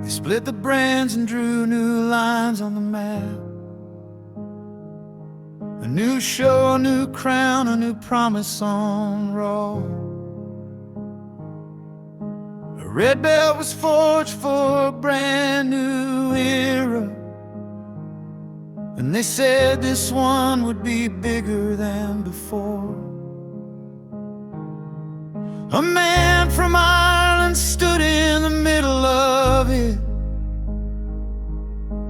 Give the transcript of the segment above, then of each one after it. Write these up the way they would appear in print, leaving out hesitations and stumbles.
They split the brands and drew new lines on the map. A new show, a new crown, a new promise on Raw. A red belt was forged for a brand new era, and they said this one would be bigger than before. A man from Ireland stood in the middle of it.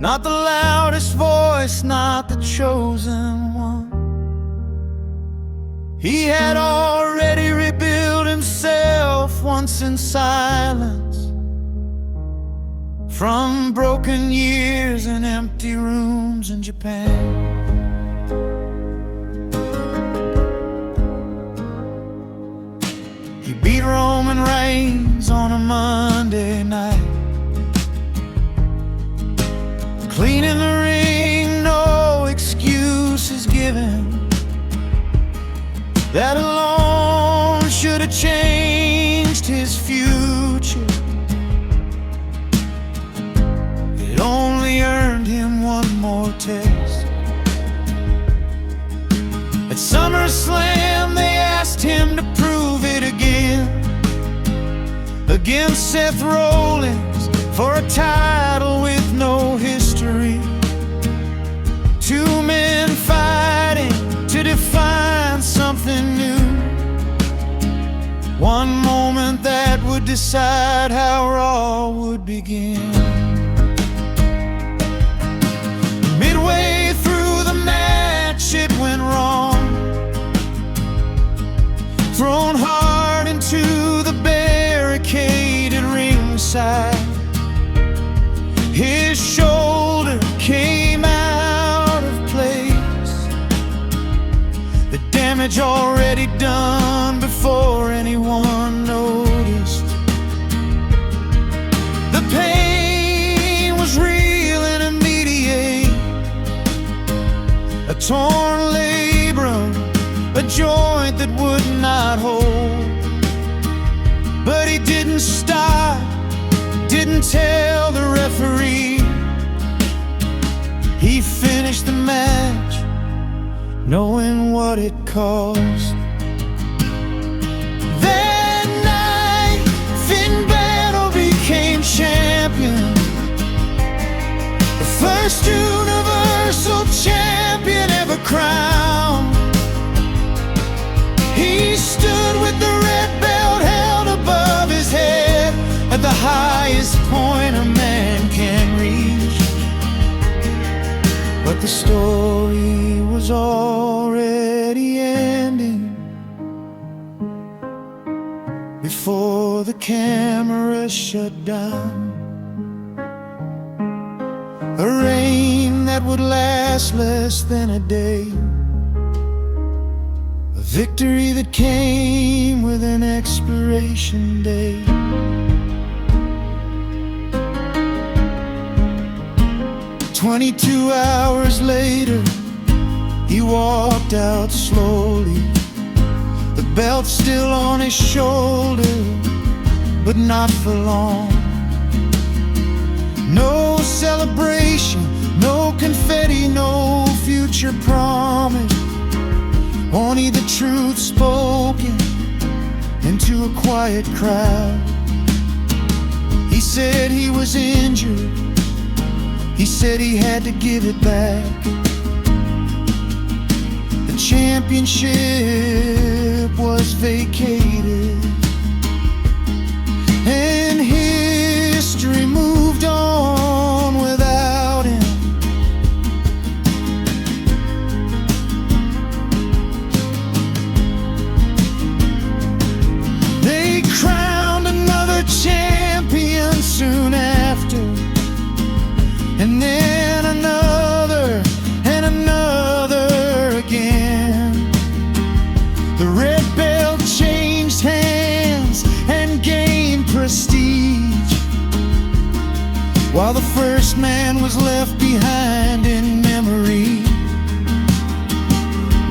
Not the loudest voice, not the chosen one. He had already rebuilt himself once in silence, from broken years and empty rooms in Japan. He beat Roman Reigns on a Monday night, clean in the ring, no excuses given. That alone should have changed his future. It only earned him one more taste. At SummerSlam they asked him to prove it again, against Seth Rollins for a title with no history. Two men fighting to define something new, one moment that would decide how Raw would begin. Midway through the match it went wrong, thrown hard into the barricade at ringside. His shoulder came out of place, the damage already done before anyone noticed. The pain was real and immediate, a torn labrum, a joint that would not hold. But he didn't stop, didn't tell the referee. He finished the match knowing what it cost. That night Finn Bálor became champion, the first universal champion ever crowned. He stood with the red belt held above his head, at the highest point a man can reach. But the story was already ending before the camera shut down. A reign that would last less than a day, a victory that came with an expiration date. 22 hours later, he walked out slowly, the belt still on his shoulder, but not for long. No celebration, no confetti, no future promise, only the truth spoken into a quiet crowd. He said he was injured, he said he had to give it back. The championship was vacated, and history moved on without him. They crowned another champion soon after, and then another and another again. The red belt changed hands and gained prestige, while the first man was left behind in memory.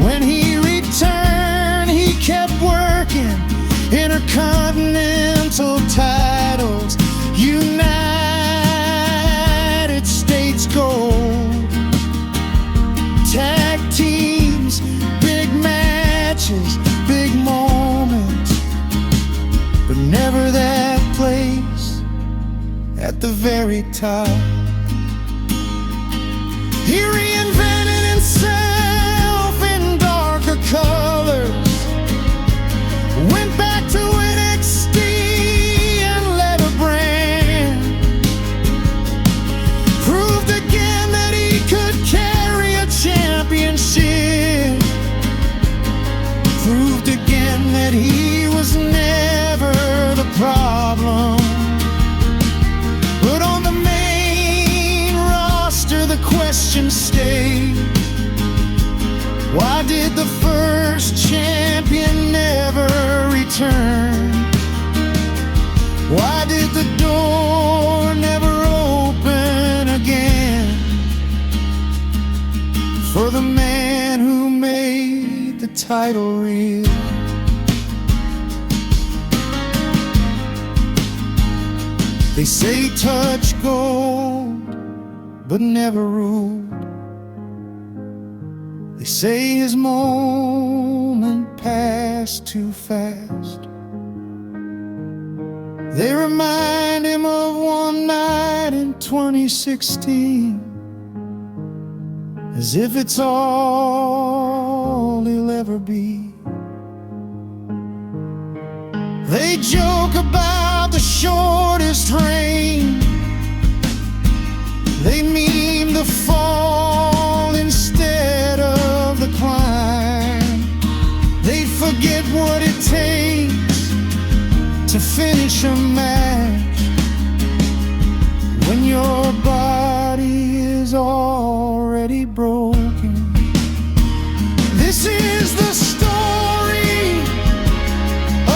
When he returned, he kept working intercontinental titles, united the very top. He reinvented himself in darker colors, went back to NXT and led a brand, proved again that he could carry a championship, proved again that he was never the problem. But on the main roster the question stayed, why did the first champion never return? Why did the door never open again for the man who made the title real? They say touch gold, but never ruled. They say his moment passed too fast. They remind him of one night in 2016, as if it's all he'll ever be. They joke about the shortest reign, they meme the fall instead of the climb. They forget what it takes to finish a match when your body is already broken. This is the story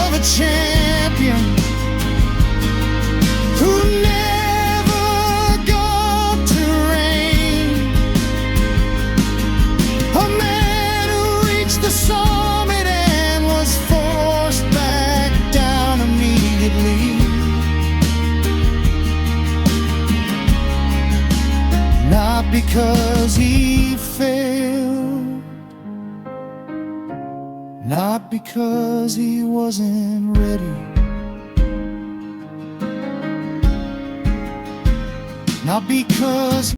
of a champion who never got to reign, a man who reached the summit and was forced back down immediately. Not because he failed, not because he wasn't ready, not because